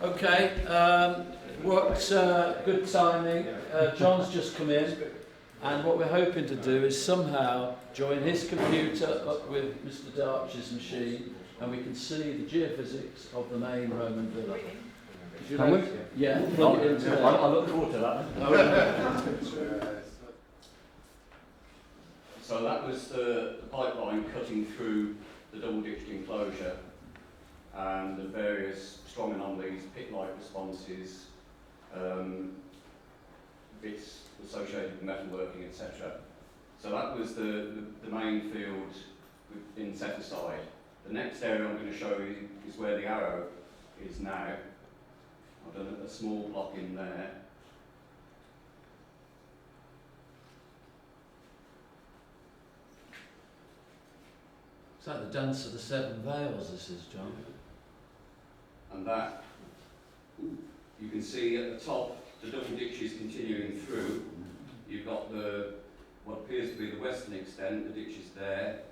Okay, what good timing. John's just come in, and what we're hoping to do is somehow join his computer up with Mr. Darch's machine, and we can see the geophysics of the main Roman villa. Can we? Yeah, plug it into there. I look forward to that. So that was the pipeline cutting through the double-ditched enclosure and the various strong anomalies, pit-like responses, bits associated with metalworking, etc. So that was the main field in set aside. The next area I'm going to show you is where the arrow is now. I've done a small block in there. It's like the dance of the seven veils, this is, John. And that, you can see at the top, the double ditches continuing through. You've got what appears to be the western extent, the ditch is there,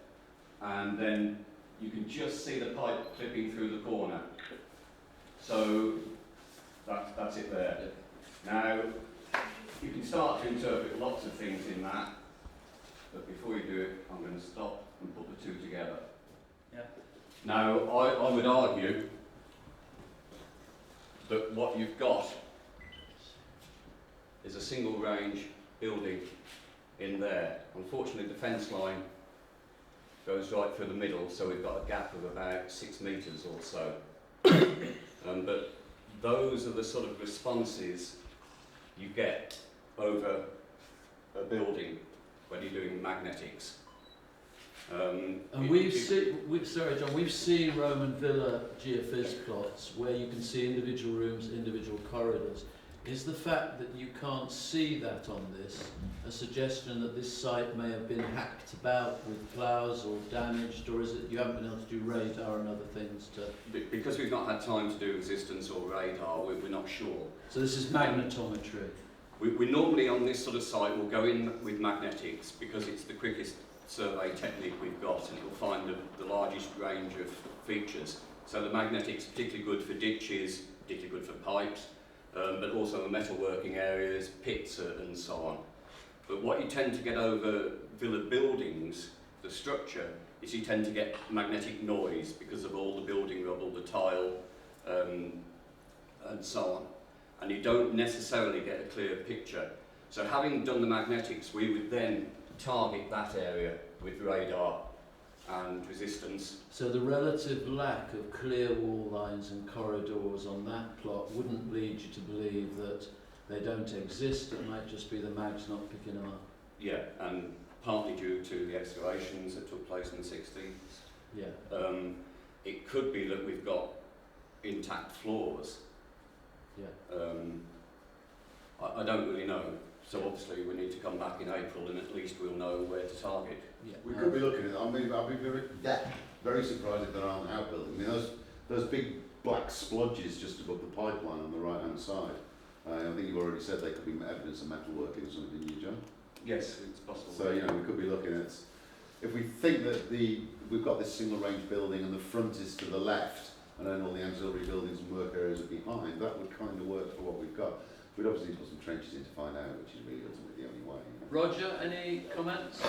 and then you can just see the pipe clipping through the corner. So that's it there. Now, you can start to interpret lots of things in that, but before you do it, I'm going to stop and put the two together. Yeah. Now, I would argue that what you've got is a single range building in there. Unfortunately, the fence line goes right through the middle, so we've got a gap of about 6 metres or so. But those are the sort of responses you get over a building when you're doing magnetics. And we've seen Roman villa geophys plots where you can see individual rooms, individual corridors. Is the fact that you can't see that on this a suggestion that this site may have been hacked about with ploughs or damaged, or is it you haven't been able to do radar and other things to... Because we've not had time to do resistance or radar, we're not sure. So this is magnetometry? We normally on this sort of site will go in with magnetics because it's the quickest survey technique we've got, and it will find the largest range of features. So the magnetics particularly good for ditches, particularly good for pipes, but also the metalworking areas, pits and so on. But what you tend to get over villa buildings, the structure, is you tend to get magnetic noise because of all the building rubble, the tile, and so on. And you don't necessarily get a clear picture. So having done the magnetics, we would then target that area with radar and resistance. So the relative lack of clear wall lines and corridors on that plot wouldn't lead you to believe that they don't exist, it might just be the mags not picking them up. Yeah, and partly due to the excavations that took place in the 60s. Yeah. It could be that we've got intact floors. Yeah. I don't really know. So obviously we need to come back in April and at least we'll know where to target. Yeah. We could be looking at, I'll be very surprised if there aren't outbuildings. I mean, those big black splodges just above the pipeline on the right-hand side, I think you've already said they could be evidence of metalworking or something, didn't you, John? Yes, it's possible. So, you know, we could be looking at, if we think that we've got this single range building and the front is to the left and then all the auxiliary buildings and work areas are behind, that would kind of work for what we've got. We'd obviously put some trenches in to find out, which is really ultimately the only way. You know? Roger, any comments?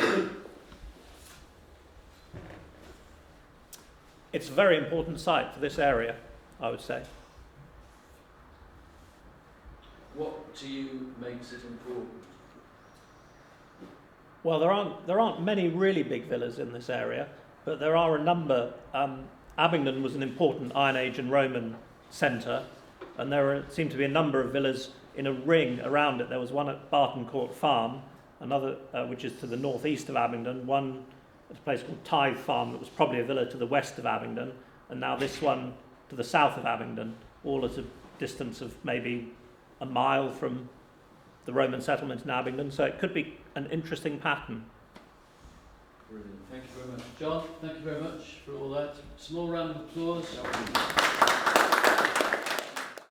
It's a very important site for this area, I would say. What to you makes it important? Well, there aren't many really big villas in this area, but there are a number. Abingdon was an important Iron Age and Roman centre, and there seem to be a number of villas in a ring around it. There was one at Barton Court Farm, another which is to the northeast of Abingdon, one at a place called Tithe Farm that was probably a villa to the west of Abingdon, and now this one to the south of Abingdon, all at a distance of maybe a mile from the Roman settlement in Abingdon. So it could be an interesting pattern. Brilliant. Thank you very much. John, thank you very much for all that. Small round of applause.